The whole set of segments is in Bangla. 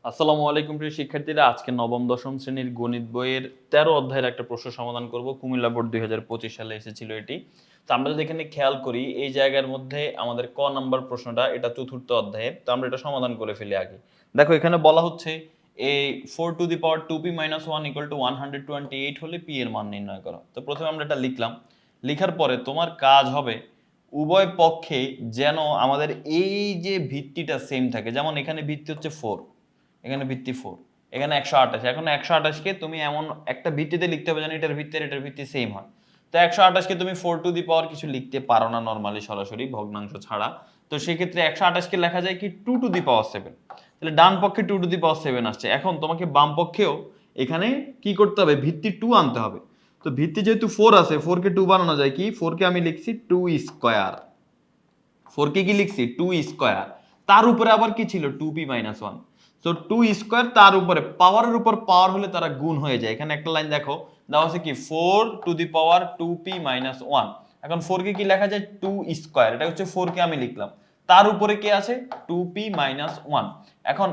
আসসালামু আলাইকুম প্রিয় শিক্ষার্থীরা, আজকে নবম দশম শ্রেণীর গণিত বইয়ের 13 অধ্যায়ের একটা প্রশ্ন সমাধান করব। কুমিল্লা বোর্ড 2025 সালে এসেছিল এটি। তো আমরা যদি এখানে খেয়াল করি, এই জায়গার মধ্যে আমাদের ক নাম্বার প্রশ্নটা, এটা চতুর্থ অধ্যায়ের। তো আমরা এটা সমাধান করে ফেলি আগে। দেখো এখানে বলা হচ্ছে এই 4 টু দি পাওয়ার 2p - 1 = 128 হলে p এর মান নির্ণয় করো। তো প্রথমে আমরা এটা লিখলাম। লিখার পরে তোমার কাজ হবে উভয় পক্ষে যেন আমাদের এই যে ভিত্তিটা সেম থাকে। যেমন এখানে ভিত্তি হচ্ছে 4, এখানে ভিত্তি 4, এখানে 128। এখন 128কে তুমি এমন একটা ভিত্তিতে লিখতে হবে যেন এটার ভিত্তি আর এটার ভিত্তি সেম হয়। তো 128কে তুমি 4 টু দি পাওয়ার কিছু লিখতে পারো না নর্মালি, সরাসরি ভগ্নাংশ ছাড়া। তো সেই ক্ষেত্রে 128কে লেখা যায় কি 2 টু দি পাওয়ার 7। তাহলে ডান পক্ষে 2 টু দি পাওয়ার 7 আসছে। এখন তোমাকে বাম পক্ষেও এখানে কি করতে হবে, ভিত্তি 2 আনতে হবে। তো ভিত্তি যেহেতু 4 আছে, 4 কে 2 বানানো যায় কি, 4 কে আমি লিখছি 2 স্কয়ার। 4 কে কি লিখছি 2 স্কয়ার, তার উপরে আবার কি ছিল 2p - 1। তো 2 স্কয়ার তার উপরে পাওয়ারের উপর পাওয়ার হলে তারা গুণ হয়ে যায়। এখানে একটা লাইন দেখো দেওয়া আছে কি 4 টু দি পাওয়ার 2p - 1। এখন 4 কে কি লেখা যায় 2 স্কয়ার, এটা হচ্ছে 4 কে আমি লিখলাম, তার উপরে কি আছে 2p - 1। এখন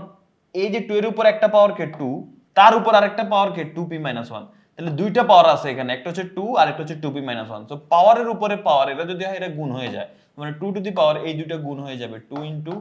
এই যে 2 এর উপর একটা পাওয়ার কে 2, তার উপর আরেকটা পাওয়ার কে 2p - 1। তাহলে দুইটা পাওয়ার আছে এখানে, একটা হচ্ছে 2 আর একটা হচ্ছে 2p - 1। তো পাওয়ারের উপরে পাওয়ার, এটা যদি হয় এটা গুণ হয়ে যায়, মানে 2 টু দি পাওয়ার এই দুটো গুণ হয়ে যাবে 2 ইনটু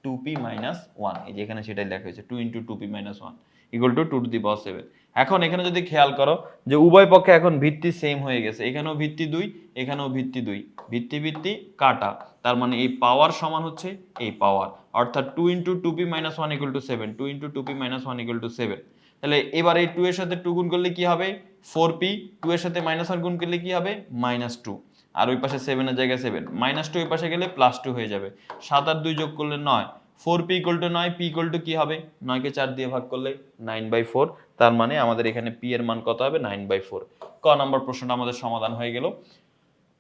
2p - 1। এই যে এখানে সেটাই লেখা হয়েছে 2 into 2p - 1 equal to 2 to the power 7। এখন এখানে যদি খেয়াল করো যে উভয় পক্ষে এখন ভিত্তি সেম হয়ে গেছে, এখানেও ভিত্তি 2, এখানেও ভিত্তি 2, ভিত্তি ভিত্তি কাটা। তার মানে এই পাওয়ার সমান হচ্ছে এই পাওয়ার, অর্থাৎ 2 into 2p - 1 equal two 7, 2 into 2p - 1 equal two 7। তাহলে এবার এই 2 এর সাথে 2 গুণ করলে কি হবে 4p, 2 এর সাথে -1 গুণ করলে কি হবে -2, আর ওই পাশে 7 এর জায়গায় 7, -2 ওই পাশে গেলে +2 হয়ে যাবে। 7 আর 2 যোগ করলে 9, 4p = 9, p = কি হবে 9 কে 4 দিয়ে ভাগ করলে 9/4। তার মানে আমাদের এখানে p এর মান কত হবে 9/4। ক নাম্বার প্রশ্নটা আমাদের সমাধান হয়ে গেল।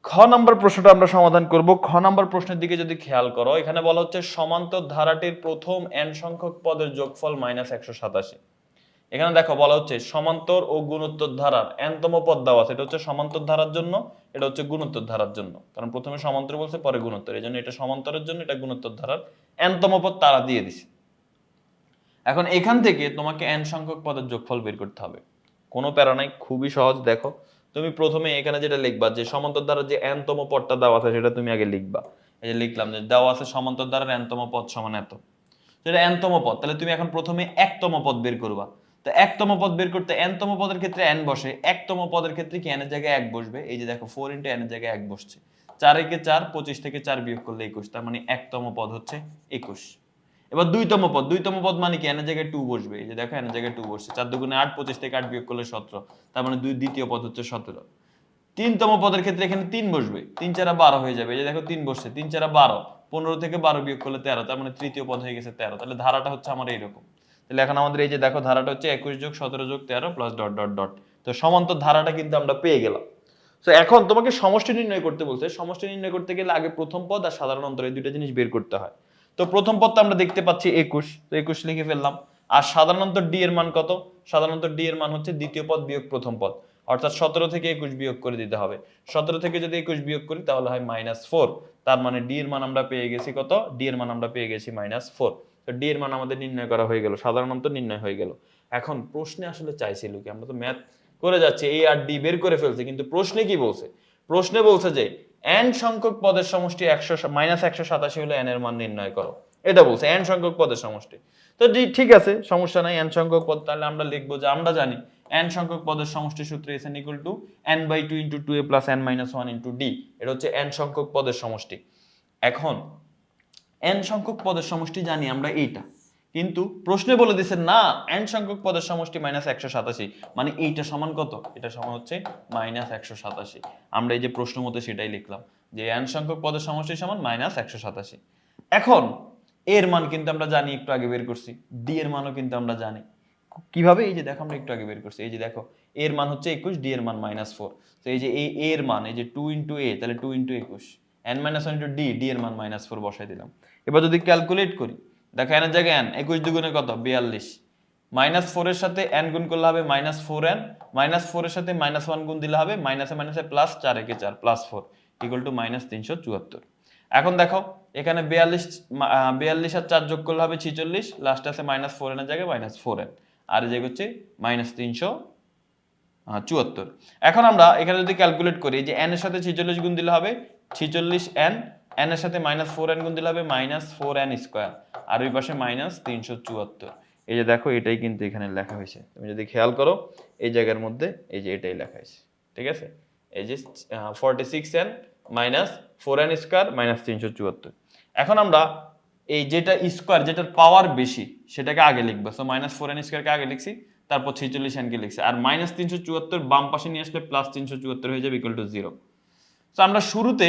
খ নাম্বার প্রশ্নটা আমরা সমাধান করব। খ নাম্বার প্রশ্নের দিকে যদি খেয়াল করো, এখানে বলা হচ্ছে সমান্তর ধারাটির প্রথম n সংখ্যক পদের যোগফল -187। এখানে দেখো বলা হচ্ছে সমান্তর ও গুণোত্তর ধারার n তম পদ দেওয়া আছে। এটা হচ্ছে সমান্তর ধারার জন্য, এটা হচ্ছে গুণোত্তর ধারার জন্য, কারণ প্রথমে সমান্তর বলছে পরে গুণোত্তর, এই জন্য এটা সমান্তরের জন্য, এটা গুণোত্তর ধারার n তম পদ তারা দিয়ে দিছে। এখন এখান থেকে তোমাকে n সংখ্যক পদের যোগফল বের করতে হবে। কোনো প্যারা নাই, খুবই সহজ। দেখো তুমি প্রথমে এখানে যেটা লিখবা যে সমান্তর ধারার যে n তম পদটা দেওয়া আছে সেটা তুমি আগে লিখবা। এই যে লিখলাম যে দেওয়া আছে সমান্তর ধারার n তম পদ সমান এত, যেটা n তম পদ। তাহলে তুমি এখন প্রথমে 1তম পদ বের করবা। তো 1তম পদ বের করতে n তম পদের ক্ষেত্রে n বসে, 1তম পদের ক্ষেত্রে কি n এর জায়গায় 1 বসবে। এই যে দেখো 4 * n এর জায়গায় 1 বসছে। 4 একে 4, 25 থেকে 4 বিয়োগ করলে 21, তার মানে 1তম পদ হচ্ছে 21। এবার 2তম পদ, 2তম পদ মানে কি n এর জায়গায় 2 বসবে। এই যে দেখো n এর জায়গায় 2 বসছে, 4 দুগুণে 8, 25 থেকে 8 বিয়োগ করলে 17, তার মানে দ্বিতীয় পদ হচ্ছে 17। 3তম পদের ক্ষেত্রে এখানে 3 বসবে, 3 * 4 = 12 হয়ে যাবে। এই যে দেখো 3 বসছে, 3 * 4 = 12, 15 থেকে 12 বিয়োগ করলে 13, তার মানে তৃতীয় পদ হয়ে গেছে 13। তাহলে ধারাটা হচ্ছে আমার এইরকম। তাহলে এখন আমাদের এই যে দেখো ধারাটা হচ্ছে 21 + 17 + 13 প্লাস ডট ডট ডট। তো সমান্তর ধারাটা কিন্তু আমরা পেয়ে গেলাম। তো এখন তোমাকে সমষ্টি নির্ণয় করতে বলছে। সমষ্টি নির্ণয় করতে গেলে আগে প্রথম পদ আর সাধারণ অন্তর এই দুইটা জিনিস বের করতে হয়। তো প্রথম পদটা আমরা দেখতে পাচ্ছি 21, তো 21 লিখে ফেললাম। আর সাধারণ অন্তর d এর মান কত, সাধারণ অন্তর d এর মান হচ্ছে দ্বিতীয় পদ বিয়োগ প্রথম পদ, অর্থাৎ 17 থেকে 21 বিয়োগ করে দিতে হবে। 17 থেকে যদি 21 বিয়োগ করি তাহলে হয় -4। তার মানে d এর মান আমরা পেয়ে গেছি কত, d এর মান আমরা পেয়ে গেছি -4। তো d এর মান আমাদের নির্ণয় করা হয়ে গেল, সাধারণ অন্তর নির্ণয় হয়ে গেল। এখন প্রশ্নে আসলে চাইছিল কি, আমরা তো ম্যাথ করে যাচ্ছি, a আর d বের করে ফেলছি, কিন্তু প্রশ্নে কি বলছে, প্রশ্নে বলছে যে n সংখ্যক পদের সমষ্টি 187 হলে n এর মান নির্ণয় করো। এটা বলছে n সংখ্যক পদের সমষ্টি। তো ঠিক আছে, সমস্যা নাই, n সংখ্যক পদ। তাহলে আমরা লিখবো যে আমরা জানি n সংখ্যক পদের সমষ্টি সূত্র n = n/2 * 2a + n - 1 * d। এটা হচ্ছে n সংখ্যক পদের সমষ্টি। এখন n সংখ্যক পদের সমষ্টি জানি আমরা এইটা, কিন্তু প্রশ্নে বলে দিছে না n সংখ্যক পদের সমষ্টি -187, মানে এইটা সমান কত, এটা সমান হচ্ছে -187। আমরা এই যে প্রশ্ন মতে সেটাই লিখলাম যে n সংখ্যক পদের সমষ্টি সমান -187। এখন এর মান কিন্তু আমরা জানি, একটু আগে বের করছি। d এর মানও কিন্তু আমরা জানি। কিভাবে, এই যে দেখো আমরা একটু আগে বের করছি। এই যে দেখো এর মান হচ্ছে 21, d এর মান -4। তো এই যে এর মান, এই যে 2 * a, তাহলে 2 * 21, n - 1 * d, d এর মান -4 বসাই দিলাম। এবার যদি ক্যালকুলেট করি, দেখো n এর জায়গায় n, 21 দুগুণে কত 42, -4 এর সাথে n গুণ করলে হবে -4n, -4 এর সাথে -1 গুণ দিলে হবে মাইনাসে মাইনাসে প্লাস, 4 একে 4 + 4 = -374। এখন দেখো এখানে 42 আর 4 যোগ করলে হবে 46, লাস্টে আছে -4n এর জায়গায় -4n, আর এই জায়গা হচ্ছে -374। এখন আমরা এখানে যদি ক্যালকুলেট করি যে n এর সাথে 46 গুণ দিলে হবে 46n, n এর সাথে -4n গুণ দিলে হবে -4n স্কয়ার, আর ওই পাশে -374। এই যে দেখো এটাই কিন্তু এখানে লেখা হয়েছে, তুমি যদি খেয়াল করো এই জায়গার মধ্যে এই যে এটাই লেখা হয়েছে, ঠিক আছে? এই যে 46n -4n স্কয়ার -374। এখন আমরা এই যেটা স্কয়ার, যেটার পাওয়ার বেশি সেটাকে আগে লিখবো। সো -4n স্কয়ারকে আগে লিখছি, তারপর 46n কে লিখছি, আর -374 বাম পাশে নিয়ে আসলে +374 হয়ে যাবে ইকুয়াল টু 0। তো আমরা শুরুতে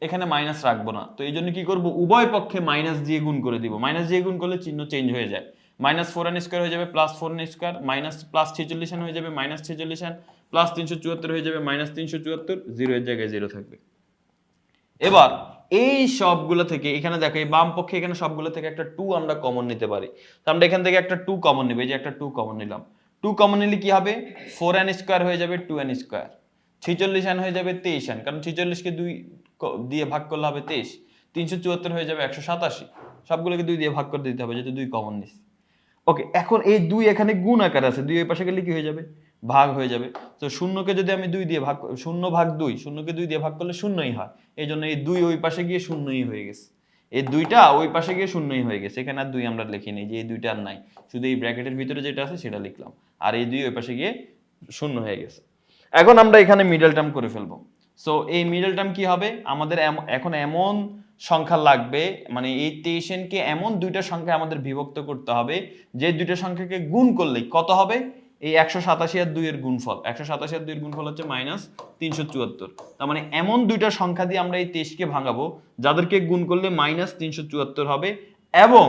এখানে মাইনাস রাখবো না, তো এই জন্য কি করব, উভয় পক্ষে মাইনাস দিয়ে গুণ করে দিব। মাইনাস দিয়ে গুণ করলে চিহ্ন চেঞ্জ হয়ে যায়, -4n স্কয়ার হয়ে যাবে +4n স্কয়ার, +46n হয়ে যাবে -46n, +374 হয়ে যাবে -374, 0 এর জায়গায় 0 থাকবে। এবার এই সবগুলো থেকে এখানে দেখো এই বাম পক্ষে এখানে সবগুলো থেকে একটা 2 আমরা কমন নিতে পারি। তো আমরা এখান থেকে একটা 2 কমন নিব, এই যে একটা 2 কমন নিলাম। 2 কমন নিলে কি হবে, 4n স্কয়ার হয়ে যাবে 2n স্কয়ার, 46n হয়ে যাবে 23n, কারণ 46 কে 2 দিয়ে ভাগ করলে হবে 23, 374 হয়ে যাবে 187, সবগুলোকে 2 দিয়ে ভাগ করে দিতে হবে যেহেতু 2 কমন নিছি। ওকে, এখন এই 2 এখানে গুণ আকারে আছে, 2 এই পাশে গেলে কি হয়ে যাবে, ভাগ হয়ে যাবে। তো শূন্যকে যদি আমি 2 দিয়ে ভাগ, 0 ভাগ 2, শূন্যকে 2 দিয়ে ভাগ করলে শূন্যই হয়, এই জন্য এই 2 ওই পাশে গিয়ে শূন্যই হয়ে গেছে, এই 2টা ওই পাশে গিয়ে শূন্যই হয়ে গেছে। এখানে আর 2 আমরা লিখিনি, যে এই 2টা আর নাই, শুধু এই ব্র্যাকেটের ভিতরে যেটা আছে সেটা লিখলাম, আর এই 2 ওই পাশে গিয়ে শূন্য হয়ে গেছে। এখন আমরা এখানে মিডল টার্ম করে ফেলবো। সো এই মিডল টার্ম কি হবে, আমাদের এখন এমন সংখ্যা লাগবে, মানে এই 23n কে এমন দুইটা সংখ্যা আমাদের বিভক্ত করতে হবে যে দুইটা সংখ্যাকে গুণ করলে কত হবে, এই 187 আর 2 এর গুণফল, 187 আর 2 এর গুণফল হচ্ছে -374। তার মানে এমন দুইটা সংখ্যা দিয়ে আমরা এই 23 কে ভাঙাবো যাদেরকে গুণ করলে -374 হবে এবং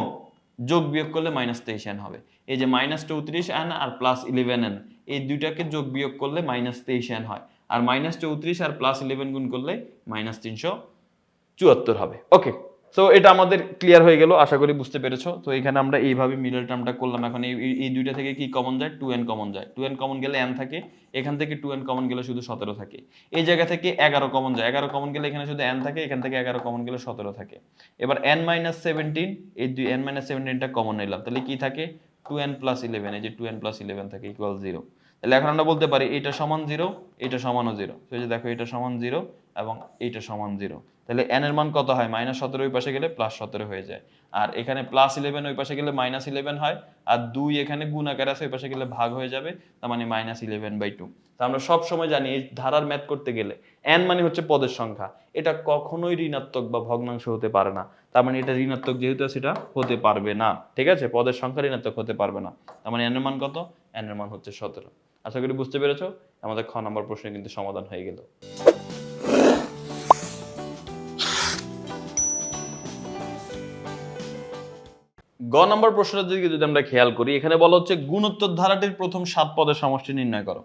যোগ বিয়োগ করলে -23n হবে। এই যে -34n আর +11n, এই দুইটাকে যোগ বিয়োগ করলে -23n হয়, আর -34 আর +11 গুণ করলে -374 হবে। ওকে, সো এটা আমাদের ক্লিয়ার হয়ে গেল, আশা করি বুঝতে পেরেছো। তো এখানে আমরা এইভাবে মিডল টার্মটা করলাম। এখন এই দুইটা থেকে কি কমন যায়, 2n কমন যায়, 2n কমন গেলে n থাকে, এখান থেকে 2n কমন গেলে শুধু 17 থাকে। এই জায়গা থেকে 11 কমন যায়, 11 কমন গেলে এখানে শুধু n থাকে, এখান থেকে 11 কমন গেলে 17 থাকে। এবার n-17, এই n-17টা কমন নিলাম, তাহলে কি থাকে, 2n + 11, এই যে 2n + 11 থাকে ইকুয়াল 0। তাহলে এখন আমরা বলতে পারি এটা সমান 0, এটা সমানও 0। তো এই যে দেখো এটা সমান 0 এবং এইটা সমান 0। তাহলে n এর মান কত হয়, -17 ওই পাশে গেলে +17 হয়ে যায়, আর এখানে +11 ওই পাশে গেলে -11 হয়, আর 2 এখানে গুণ আকারে আছে ওই পাশে গেলে ভাগ হয়ে যাবে, তার মানে -11/2। তো আমরা সব সময় জানি এই ধারার ম্যাথ করতে গেলে n মানে হচ্ছে পদের সংখ্যা, এটা কখনোই ঋণাত্মক বা ভগ্নাংশ হতে পারে না। তার মানে এটা ঋণাত্মক যেহেতু সেটা হতে পারবে না, ঠিক আছে, পদের সংখ্যা ঋণাত্মক হতে পারবে না। তার মানে n এর মান কত, n এর মান হচ্ছে 17। আশা করি বুঝতে পেরেছো। আমাদের খ নম্বর প্রশ্নে কিন্তু সমাধান হয়ে গেল। গ নম্বর প্রশ্নটা যদি আমরা খেয়াল করি, এখানে বলা হচ্ছে গুণোত্তর ধারাটির প্রথম 7 পদের সমষ্টি নির্ণয় করো।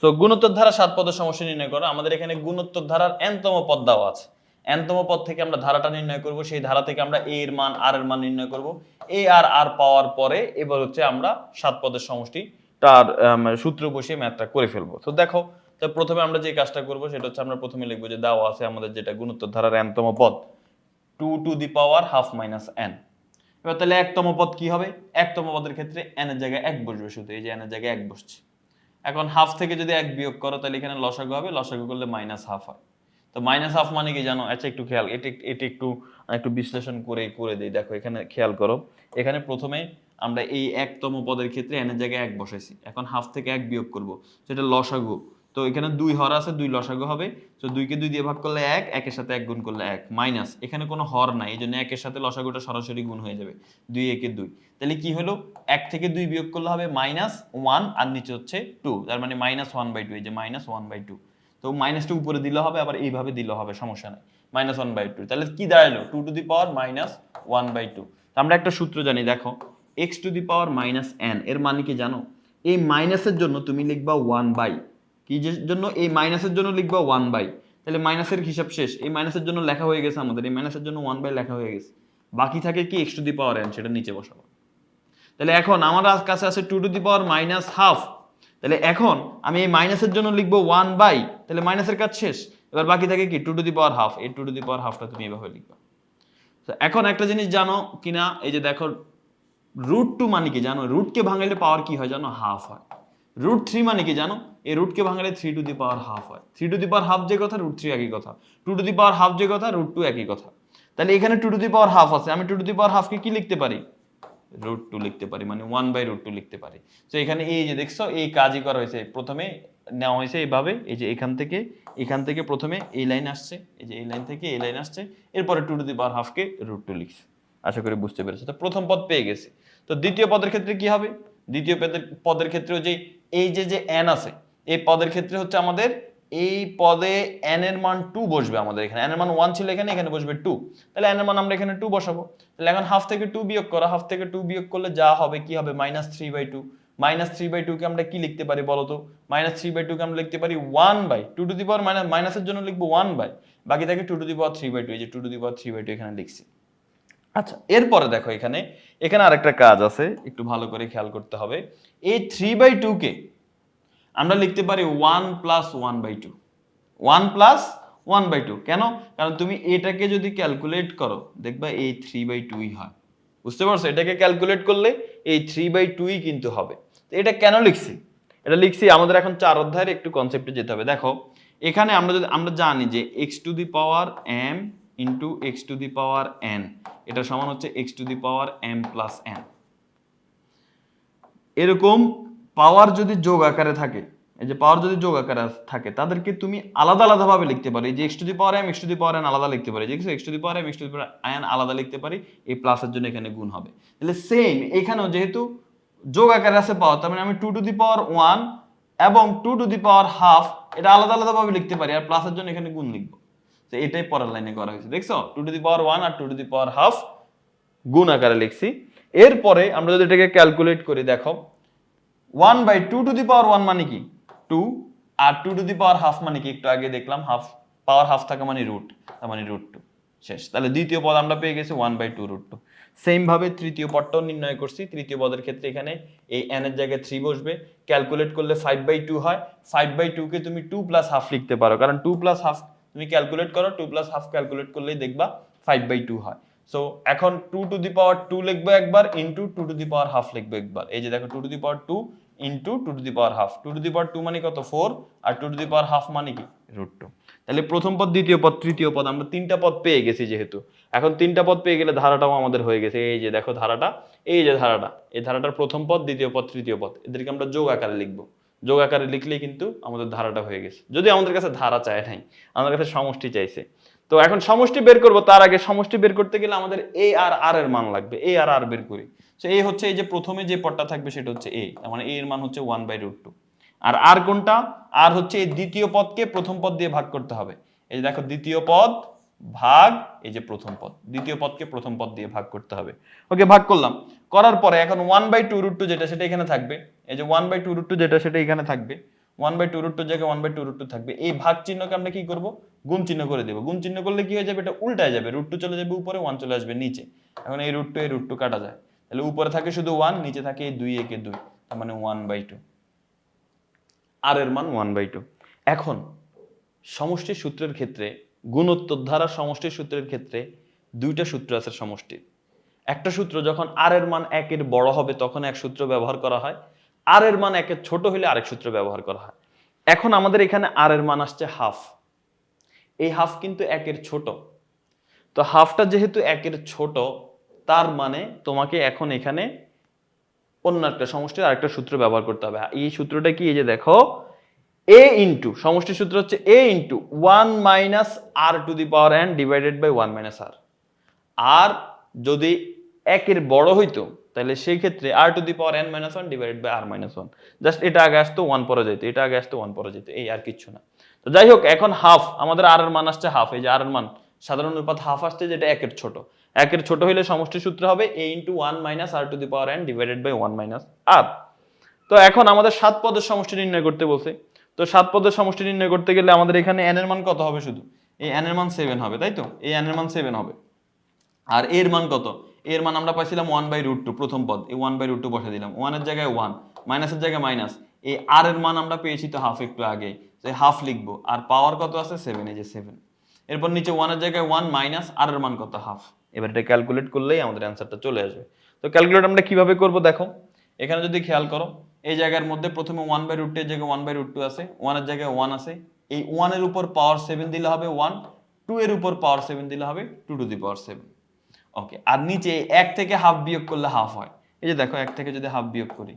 তো গুণোত্তর ধারা 7 পদের সমষ্টি নির্ণয় করো। আমাদের এখানে গুণোত্তর ধারার n-তম পদ দেওয়া আছে, n-তম পদ থেকে আমরা ধারাটা নির্ণয় করব, সেই ধারা থেকে আমরা a এর মান r এর মান নির্ণয় করব। a আর r পাওয়ার পরে এবার হচ্ছে আমরা 7 পদের সমষ্টি তার সূত্র বসিয়ে ম্যাথটা করে ফেলবো। তো দেখো, তো প্রথমে আমরা যে কাজটা করব সেটা হচ্ছে আমরা প্রথমে লিখবো যে দেওয়া আছে আমাদের যেটা গুণোত্তর ধারার n-তম পদ 2 - n। এবার তাহলে 1-তম পদ কি হবে, 1-তম পদের ক্ষেত্রে n এর জায়গায় 1 বসবে, শুধু এই যে n এর জায়গায় 1 বসছে। এখন হাফ থেকে যদি 1 বিয়োগ করো তাহলে এখানে লসাগু হবে, লসাগু করলে -1/2 হয়। তো -1/2 মানে কি জানো, আচ্ছা একটু খেয়াল, এটা একটু বিশ্লেষণ করে দেই। দেখো এখানে খেয়াল করো, এখানে প্রথমে আমরা এই 1-তম পদের ক্ষেত্রে n এর জায়গায় 1 বসাইছি, এখন হাফ থেকে 1 বিয়োগ করব, সেটা লসাগু। তো এখানে 2 হর আছে, 2 লসাগু হবে। তো 2 কে 2 দিয়ে ভাগ করলে 1, 1 এর সাথে 1 গুণ করলে 1, মাইনাস এখানে কোনো হর নাই, এই জন্য 1 এর সাথে লসাগুটা সরাসরি গুণ হয়ে যাবে, 2 1 এ 2। তাহলে কি হলো, 1 থেকে 2 বিয়োগ করলে হবে -1 আর নিচে হচ্ছে 2, তার মানে -1/2, এই যে -1/2। তো মাইনাসটা উপরে দিলে হবে, আবার এইভাবে দিলে হবে, সমস্যা নাই, -1/2। তাহলে কি দাঁড়ালো, 2 - তো আমরা একটা সূত্র জানি, দেখো x⁻n এর মানে কি জানো, এই মাইনাসের জন্য তুমি লিখবা 1/, কি জন্য, এই মাইনাসের জন্য লিখবা 1/, তাহলে মাইনাসের হিসাব শেষ, এই মাইনাসের জন্য লেখা হয়ে গেছে আমাদের, এই মাইনাসের জন্য 1/, লেখা হয়ে গেছে। বাকি থাকে কি x⁻n, সেটা নিচে বসাবো। তাহলে এখন আমার কাছে আছে 2 - তাহলে এখন আমি এই মাইনাসের জন্য লিখবো 1/, তাহলে মাইনাসের কাজ শেষ। এবার বাকি থাকে কি 2 টু দি পাওয়ার হাফ, এই 2 টু দি পাওয়ার হাফটা তুমি এভাবে লিখবা। তো এখন একটা জিনিস জানো কিনা, এই যে দেখো √2 মানে কি জানো, রুটকে ভাঙাইলে পাওয়ার কি হয় জানো, হাফ হয়। √3 মানে কি জানো, এই রুটকে ভাঙালে 3 হাফ হয়। 3 হাফ যে কথা, √3 একই কথা, 2 হাফ যে কথা, √2 একই কথা। তাহলে এখানে 2 হাফ আছে, আমি 2 হাফকে কি লিখতে পারি, √2 লিখতে পারি, মানে 1/√2 লিখতে পারি। তো এখানে এই যে দেখছো এই কাজই করা হয়েছে, প্রথমে নেওয়া হয়েছে এইভাবে, এই যে এখান থেকে প্রথমে এই লাইন আসছে, এই যে এই লাইন থেকে এই লাইন আসছে, এরপরে 2 হাফকে √2 লিখছে। আশা করি বুঝতে পেরেছো। তো প্রথম পদ পেয়ে গেছি। তো দ্বিতীয় পদের ক্ষেত্রে কি হবে, দ্বিতীয় পদের ক্ষেত্রেও যে এই যে n আছে, এই পদের ক্ষেত্রে হচ্ছে আমাদের এই পদে n এর মান 2 বসবে। আমাদের এখানে n এর মান 1 ছিল, এখানে বসবে 2। তাহলে n এর মান আমরা এখানে 2 বসাবো। তাহলে এখন হাফ থেকে 2 বিয়োগ করা, হাফ থেকে 2 বিয়োগ করলে যা হবে কি হবে, -3/2। -3/2 কে আমরা কি লিখতে পারি বলো তো, -3/2 কে আমরা লিখতে পারি 1/2 মাইনাসের জন্য লিখবো 1 বাই, বাকি থাকে 2^3/2। এই যে 2^3/2 এখানে লিখছি। আচ্ছা, এরপরে দেখো এখানে আরেকটা কাজ আছে, একটু ভালো করে খেয়াল করতে হবে। এই 3/2 কে আমরা লিখতে পারি 1 + 1/2। 1 + 1/2 কেন, কারণ তুমি এটাকে যদি ক্যালকুলেট করো দেখবা এই 3/2ই হয়। বুঝতে পারছো, এটাকে ক্যালকুলেট করলে এই 3/2ই কিন্তু হবে। তো এটা কেন লিখছি, এটা লিখছি আমাদের এখন 4 অধ্যায়ের একটু কনসেপ্টে যেতে হবে। দেখো এখানে আমরা জানি যে x⁻m × x⁻n এটা সমান হচ্ছে x⁻m + n। এরকম পাওয়ার যদি যোগ আকারে থাকে, এই যে পাওয়ার যদি যোগ আকারে থাকে, তাদেরকে তুমি আলাদা আলাদা ভাবে লিখতে পারো। এই যে x⁻m x⁻n আলাদা লিখতে পারি, যে x⁻m x⁻n আলাদা লিখতে পারি, এই প্লাসের জন্য এখানে গুণ হবে। তাহলে সেম এখানেও যেহেতু যোগ আকারে আছে পাওয়ার, তার মানে আমি 2^1 এবং 2^½ এটা আলাদা আলাদা ভাবে লিখতে পারি, আর প্লাসের জন্য এখানে গুণ লিখবো। তো এটাই পরের লাইনে করা হয়েছে, দেখছো 2^1 আর 2^½ গুণ আকারে লিখছি। এরপরে আমরা যদি এটাকে ক্যালকুলেট করি, দেখো 1/2 মানে কি 2, আর 2^½ মানে কি, একটু আগে দেখলাম হাফ, পাওয়ার হাফ থাকা মানে রুট, তার মানে √2 শেষ। তাহলে দ্বিতীয় পদ আমরা পেয়ে গেছি 1/2√2। সেম ভাবে তৃতীয় পদটাও নির্ণয় করছি। তৃতীয় পদের ক্ষেত্রে এখানে এই n এর জায়গায় 3 বসবে, ক্যালকুলেট করলে 5/2 হয়। 5/2 কে তুমি 2 + হাফ লিখতে পারো, কারণ 2 + হাফ তুমি ক্যালকুলেট করো, 2 + হাফ ক্যালকুলেট করলেই দেখবা 5/2 হয়। সো এখন 2^2 লিখবো একবার, ইনটু 2^½ লিখবো একবার। এই যে দেখো 2^2 ইনটু 2^½ 2^2 মানে কত 4, আর 2^½ মানে কি √2। তাহলে প্রথম পদ, দ্বিতীয় পদ, তৃতীয় পদ আমরা 3টা পদ পেয়ে গেছি। যেহেতু এখন 3টা পদ পেয়ে গেলে ধারাটাও আমাদের হয়ে গেছে। এই যে দেখো ধারাটা, এই যে ধারাটা, এই ধারাটার প্রথম পদ, দ্বিতীয় পদ, তৃতীয় পদ এদেরকে আমরা যোগ আকারে লিখবো। যোগ আকারে লিখলেই কিন্তু আমাদের ধারাটা হয়ে গেছে। যদি আমাদের কাছে ধারা চায় নাই, আমাদের কাছে সমষ্টি চাইছে। তো এখন সমষ্টি বের করব, তার আগে সমষ্টি বের করতে গেলে আমাদের a আর r এর মান লাগবে। a আর r বের করি। সো a হচ্ছে এই যে প্রথমে যে পদটা থাকবে সেটা হচ্ছে a, তার মানে a এর মান হচ্ছে 1/√2। আর r কোনটা, r হচ্ছে এই দ্বিতীয় পদকে প্রথম পদ দিয়ে ভাগ করতে হবে। এই যে দেখো দ্বিতীয় পদ ভাগ এই যে প্রথম পদ, দ্বিতীয় পদকে প্রথম পদ দিয়ে ভাগ করতে হবে। ওকে, ভাগ করলাম, করার পরে এখন 1/2√2 যেটা সেটা এখানে থাকবে। এই যে 1/2√2 যেটা সেটা এখানে থাকবে। 1/2√2 জায়গায় 1/2√2 থাকবে। এই ভাগ চিহ্নকে আমরা কি করব, গুণ চিহ্ন করে দেব। গুণ চিহ্ন করলে কি হয়ে যাবে, এটা উল্টায় যাবে, √2 চলে যাবে উপরে, 1 চলে আসবে নিচে। এখন এই √2 কাটা যায়, তাহলে উপরে থাকে শুধু 1, নিচে থাকে এই 2 একে 2, তার মানে 1/2। আর এর মান 1/2। এখন সমষ্টির সূত্রের ক্ষেত্রে, গুণোত্তর ধারা সমষ্টির সূত্রের ক্ষেত্রে দুইটা সূত্র আছে সমষ্টির। একটা সূত্র যখন আর এর মান 1 এর বড় হবে তখন এক সূত্র ব্যবহার করা হয়, আর এর মান 1 এর ছোট হলে আরেক সূত্র ব্যবহার করা হয়। এখন আমাদের এখানে আর এর মান আসছে হাফ, এই হাফ কিন্তু 1 এর ছোট। তো হাফটা যেহেতু 1 এর ছোট, তার মানে তোমাকে এখন এখানে অন্য একটা সমষ্টির আরেকটা সূত্র ব্যবহার করতে হবে। এই সূত্রটা কি, এই যে দেখো a ইনটু, সমষ্টির সূত্র হচ্ছে a into 1 - r⁴n divided by 1 - r। আর যদি 1 এর বড় হইতো তাহলে সেই ক্ষেত্রে r⁴n - 1 divided by r - 1। Just এটা আগে আসতো 1 পরে যেত, এটা আগে আসতো 1 পরে যেত, এই আর কিচ্ছু না। তো যাই হোক, এখন হাফ, আমাদের r এর মান আসছে হাফ। এই যে r এর মান সাধারণ অনুপাত হাফ আসছে, যেটা 1 এর ছোট। 1 এর ছোট হইলে সমষ্টির সূত্র হবে a into 1 - r⁴n divided by 1 - r। তো এখন আমাদের 7 পদের সমষ্টি নির্ণয় করতে বলছে। তো 7 পদের সমষ্টি নির্ণয় করতে গেলে আমাদের এখানে n এর মান কত হবে, শুধু এই n এর মান 7 হবে, তাই তো, এই n এর মান 7 হবে। আর এর মান কত, এর মান আমরা পাইছিলাম 1/√2, প্রথম পদ, এই 1/√2 বসে দিলাম, 1 এর জায়গায় 1, মাইনাসের জায়গায় মাইনাস। এই আর এর মান আমরা পেয়েছি তো হাফ, একটু আগে, তো হাফ লিখবো। আর পাওয়ার কত আছে 7, এই যে 7। এরপর নিচে 1 এর জায়গায় 1 মাইনাস আর এর মান কত হাফ, এবার এটা ক্যালকুলেট করলেই আমাদের অ্যান্সারটা চলে আসবে। তো ক্যালকুলেট আমরা কিভাবে করব দেখো, এখানে যদি খেয়াল করো এই জায়গার মধ্যে প্রথমে 1/√2 এর জায়গায় 1/√2 আছে, 1 এর জায়গায় 1 আছে, এই 1 এর উপর পাওয়ার 7 দিলে হবে 1, 2 এর উপর পাওয়ার 7 দিলে হবে 2^7। ওকে, আর নিচে 1 থেকে হাফ বিয়োগ করলে হাফ হয়। এই যে দেখো 1 থেকে যদি হাফ বিয়োগ করি,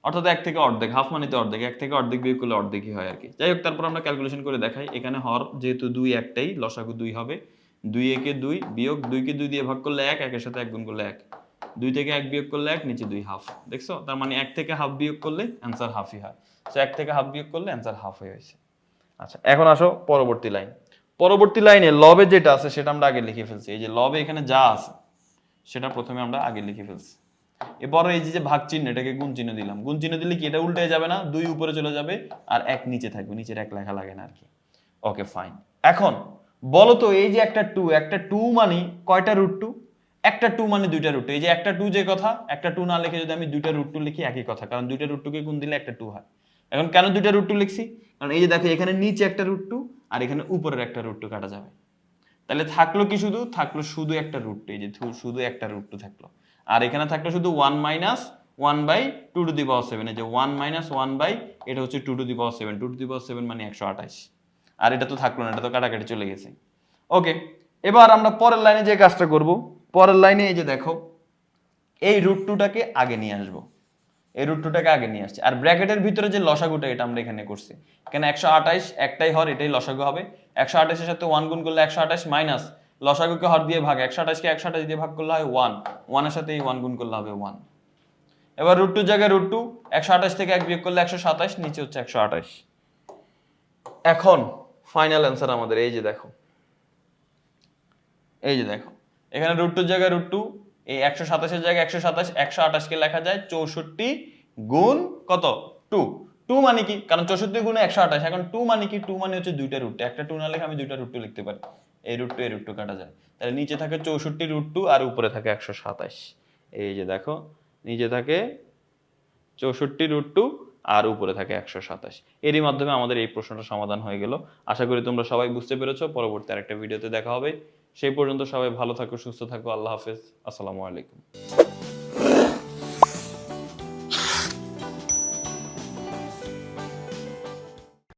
অর্থাৎ 1 থেকে অর্ধেক, হাফ মানে তো অর্ধেক, 1 থেকে অর্ধেক বিয়োগ করলে অর্ধেকই হয় আর কি। যাই হোক, তারপর আমরা ক্যালকুলেশন করে দেখাই। এখানে হর যেহেতু 2 একটাই, লসাগু 2 হবে। 2 একে 2 বিয়োগ 2 কে 2 দিয়ে ভাগ করলে 1, 1 এর সাথে 1 গুণ করলে 1, 2 থেকে 1 বিয়োগ করলে 1, নিচে 2 হাফ। দেখছো, তার মানে 1 থেকে হাফ বিয়োগ করলে অ্যান্সার হাফই হয়। সো 1 থেকে হাফ বিয়োগ করলে অ্যান্সার হাফ হয়ে গেছে। আচ্ছা, এখন আসো পরবর্তী লাইন। পরবর্তী লাইনে লবে যেটা আছে সেটা আমরা আগে লিখে ফেলছি। এই যে লবে এখানে যা আছে সেটা প্রথমে আমরা আগে লিখে ফেলছি। এরপর এই যে ভাগ চিহ্ন, এটাকে গুণ চিহ্ন দিলাম। গুণ চিহ্ন দিলে কি এটা উল্টে যাবে না, 2 উপরে চলে যাবে আর 1 নিচে থাকবে, নিচের 1 লেখা লাগে না আর কি। Okay fine. এখন বলো তো এই যে একটা 2 মানে কয়টা √2? একটা 2 মানে দুইটা √2। এই যে একটা 2 যে কথা, একটা 2 না লিখে যদি আমি দুইটা √2 লিখি একই কথা, কারণ দুইটা √2 কে গুণ দিলে একটা 2 হয়। এখন কেন দুইটা √2 লিখছি? কারণ এই যে দেখো এখানে নিচে একটা √2 আর এখানে উপরের একটা √2 কাটা যাবে। তাহলে থাকলো কি, থাকলো শুধু একটা √2। এই যে শুধু একটা √2 থাকলো। আর এখানে থাকলো শুধু 1 - 1/2^7। এই যে 1 - 1 এটা হচ্ছে 2^7। 2^7 মানে 128। আর এটা তো থাকলো না, এটা তো কাটাকাটি চলে গেছে। ওকে, এবার আমরা পরের লাইনে যে কাজটা করব, পরের লাইনে এই যে দেখো এই √2টাকে আগে নিয়ে আসবো। এই √2টাকে আগে নিয়ে আসছে। আর ব্র্যাকেটের ভিতরে যে লসাগুটা, এটা আমরা এখানে করছি। এখানে 128 একটাই হর, এটাই লসাগু হবে। 128 এর সাথে 1 গুণ করলে 128 মাইনাস লসাগুকে হর দিয়ে ভাগ, 128 কে 128 দিয়ে ভাগ করলে হয় 1, 1 এর সাথে এই 1 গুণ করলে হবে 1। এবার √2 জায়গায় √2, 128 থেকে 1 বিয়োগ করলে 127, নিচে হচ্ছে 128। এখন ফাইনাল অ্যান্সার আমাদের এই যে দেখো, এই যে দেখো এখানে √2 জায়গায় √2, এই 127 এর জায়গায় 127, 128 কে লেখা যায় 64 গুণ কত 2। 2 মানে কি, কারণ 64 গুণে 128। এখন 2 মানে কি, 2 মানে হচ্ছে দুইটা √2। একটা 2 না লিখে আমি দুইটা √2 লিখতে পারি। এই √2 এই √2 কাটা যায়, তাহলে নিচে থাকে 64 √2 আর উপরে থাকে 127। এই যে দেখো নিচে থাকে 64 √2 আর উপরে থাকে 127। এরই মাধ্যমে আমাদের এই প্রশ্নটা সমাধান হয়ে গেল। আশা করি তোমরা সবাই বুঝতে পেরেছো। পরবর্তী আরেকটা ভিডিওতে দেখা হবে। সেই পর্যন্ত সবাই ভালো থাকো, সুস্থ থাকো। আল্লাহ হাফেজ, আসসালামু আলাইকুম।